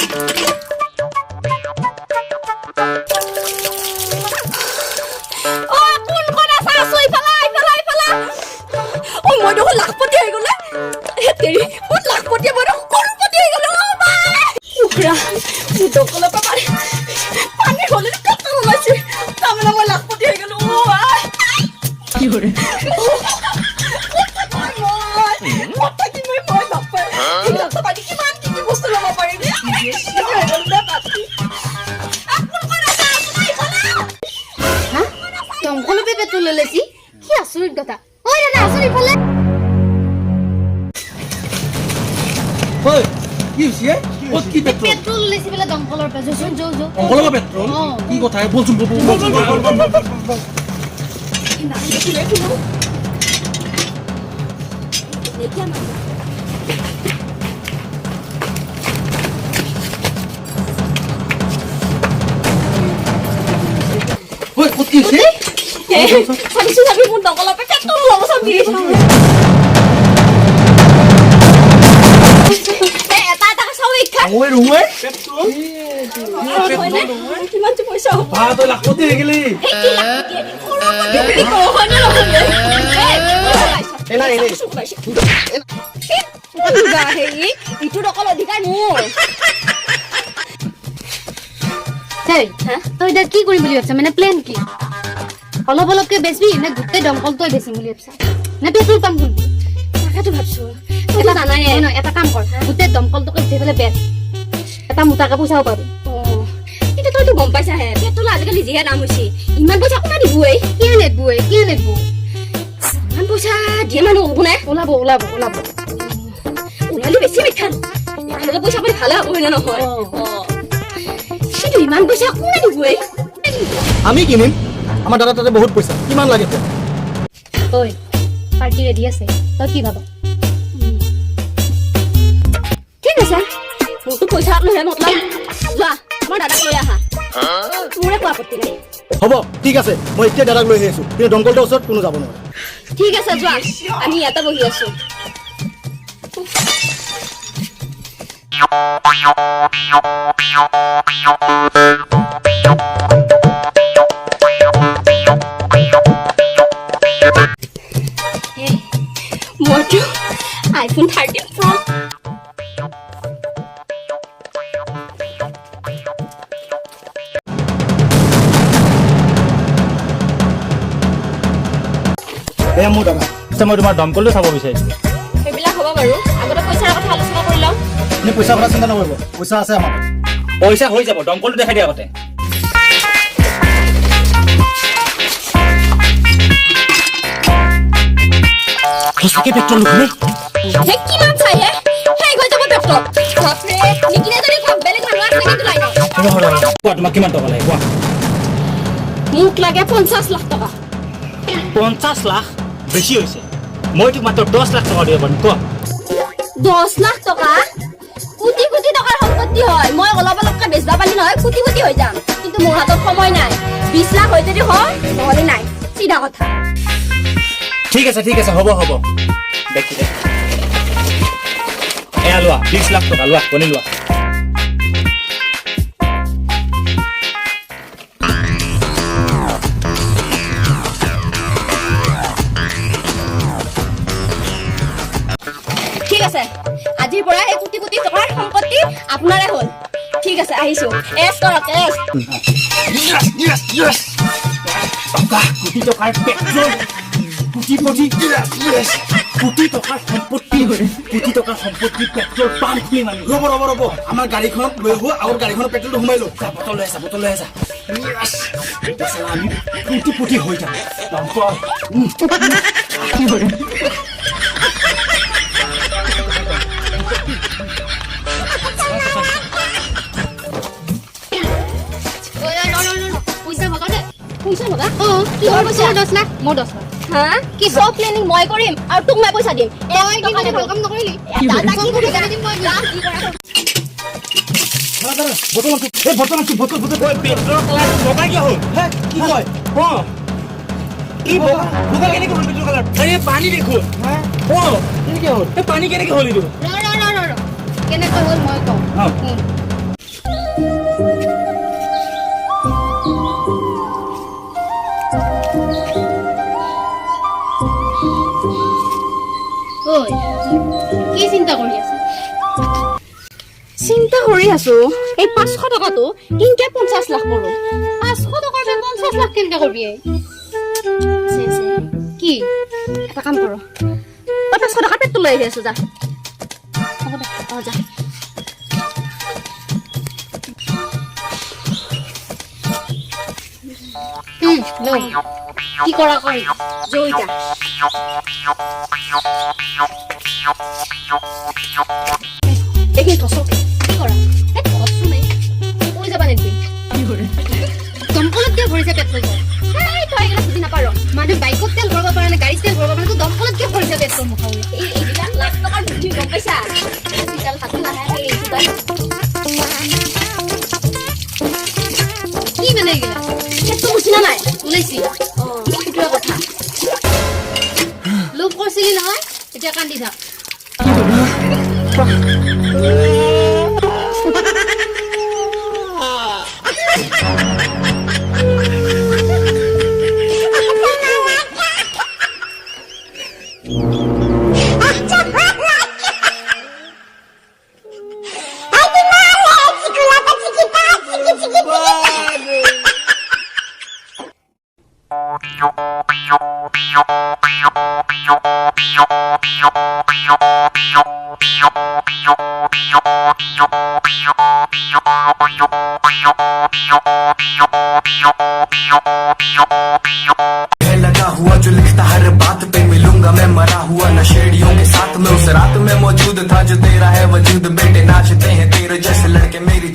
মই দেখোন লাখপতি হৈ গ'লে তেৰি মই লাখপতি বাৰু কৰপতি হৈ গ'লো উকৰা দকলৰ পৰা পানী হ'লে কত ওলাইছে তাৰমানে মই লাখপতি হৈ গ'লো কি কৰে দমকলতে পেট্ৰল লৈছি কি আচৰিত কথা ঐ দাদা আচৰিত ফালে ঐ কি হৈছে কত কি পেট্ৰল পেট্ৰল লৈছি বেলা দমকলৰ পৰা জোন জো দমকলৰ পেট্ৰল কি কথা বলচোন ঐ কত কি হৈছে চাবিছো চাবি মোৰ দমকলৰ পৰা পেট্ৰল ল'ব চাবি ওই ৰুমে পেট্ৰোল কিমান পয়সা বা তো লাখপতি হৈ গলি ইটো দকল অধিকাৰ মোৰ তই কি কৰিম বুলি ভাবছা মানে প্লেন কি অলপ অলপকে বেচবি নে গোটেই দমকলটোৱে বেচিম বুলি ভাবছা নে পেট্ৰল পাম্প খুলবি তাকেতো ভাবছো এটা কাম কৰ গোটেই দমকলটোকে উঠি পেলাই বেচ এটা মোটাকে পইচাও পাবি কিন্তু তইতো গম পাইছাহে পেট্ৰল আজিকালি যিহে দাম হৈছে ইমান পইচা কোনে দিবই কিয় নেদবো ইমান পইচা দিয়ে মানুহ হ'ব নে ওলাব ওলালে বেছি বিখ্যাত একেলগে পইচা পাই ভালে হ'ব হয় নহয় কিন্তু ইমান পইচা কোনে দিবই আমি কিনিম আমাৰ দাদা তাতে বহুত পইচা কিমান লাগে ঐ পাৰ্টি ৰেডি আছে তই কি ভাব ঠিক আছে মোৰতো পইচা লৈহে মতলব যোৱা মই দাদাক লৈ আহা মোৰে কোৱা আপত্তি নাই হ'ব ঠিক আছে মই এতিয়া দাদাক লৈ আহিছো কিন্তু দমকলটোৰ ওচৰত কোনো যাব নোৱাৰে ঠিক আছে যোৱা আমি ইয়াতে বহি আছো মইতো আইফোন 13 Pro মোৰ দাদা মই তোমাৰ দমকলটো চাব বিচাৰিছো সেইবিলাক হ'ব বাৰু আগতে পইচাৰ কথা আলোচনা কৰি লওঁ আপুনি পইচা কথা চিন্তা নকৰিব পইচা আছে আমাৰ পইচা হৈ যাব দমকলটো দেখাই দিয়া আগতে সঁচাকে পেট্ৰল নুখুলে কিমান চাই হে সেই গৈ যাব পেট্ৰল বাপৰে নিকিনে যদি কম বেলেগ মানুহ আছে কিন্তু লাইন কোৱা তোমাক কিমান টকা লাগে কোৱা মোক লাগে 50 লাখ টকা 50 লাখ বেছি হৈছে মই তোক মাত্ৰ 10 লাখ টকা দিব পাৰিম কোৱা 10 লাখ টকা কোটি কোটি টকাৰ সম্পত্তি হয় মই অলপ অলপকৈ বেচবা পালি নহয় কোটি কোটি হৈ যাম কিন্তু মোৰ হাতত সময় নাই 20 লাখ হৈ যদি হয় নহলে নাই চিধা কথা ঠিক আছে হ'ব দেখি দে এয়া লোৱা 20 লাখ টকা লোৱা কোনে লোৱা ঠিক আছে আজিৰ পৰা এই কোটি কোটি টকাৰ সম্পত্তি আপোনাৰে হ'ল ঠিক আছে আহিছো এছ কৰক এছ টকা কোটি টকাৰ পেট্ৰল কোটি টকাৰ সম্পত্তি পেট্ৰল পাম্প খুলি মানে ৰ'ব আমাৰ গাড়ীখনত লৈ আহো আৰু গাড়ীখনত পেট্ৰলটো সোমাই লওঁ বটল লৈ আছা আমি কোটি হৈ যাম দমকল পইচা লগা কিহৰ পইচা 10 লাখ মোৰ 10 লাখ হা কি সব প্লেনিং মই কৰিম আৰু তোক মই পইচা দিম তই কিন্তু ভাল কাম নকৰিলি দাদা কি কৰি গাড়ী দিম মই যা কি কৰা বটল পেট্ৰল কালাৰ বগা কিয় হ'ল কি কয় কি বগা কেনেকে হ'ল পেট্ৰল কালাৰ আৰে পানী দেখোন কেনেকে হ'ল পানী কেনেকে হ'ল এইটো কেনেকৈ হ'ল মই কওঁ চিন্তা কৰি আছা? চিন্তা কৰি আছো এই 500 টকাটো কিনকে 50 লাখ কৰো। 500 টকাৰ পৰা 50 লাখ কেনেকে কৰবি? কি এটা কাম কৰো, 500 টকা পেট্ৰল লৈ আহি আছো, যা। হ'ব দে। যা। লও কি কৰা কৰি জয়িতা দেখি থসক কি কৰা এ কষ্ট নাই কৈ যাবা নেকি দমকলত কিয় ভৰিছে পেট্ৰল এই তই এগুলা বুজি নাপাৰো। মানুহ বাইকত তেল ভৰাব পাৰে নে গাড়ীত তেল ভৰাব পাৰে তো দমকলত কিয় ভৰিছে পেট্ৰল মুখাও এইবিলাক লাখ টকাৰ বুদ্ধি গম পাইছা? আজিকাল হাতত নাহে এইটো তই কি মানে এইগিলা সেইটো বুজি না নাই? ওলাইছি সেইটোৱে কথা। লোভ কৰিছিলি নহয় এতিয়া কান্দি থাক लगा हुआ जो लिखता हर बात पे मिलूंगा मैं मरा हुआ नशेड़ियों के साथ में उस रात में मौजूद था जो तेरा है वजूद बेटे नाचते हैं तेरे जैसे लड़के मेरी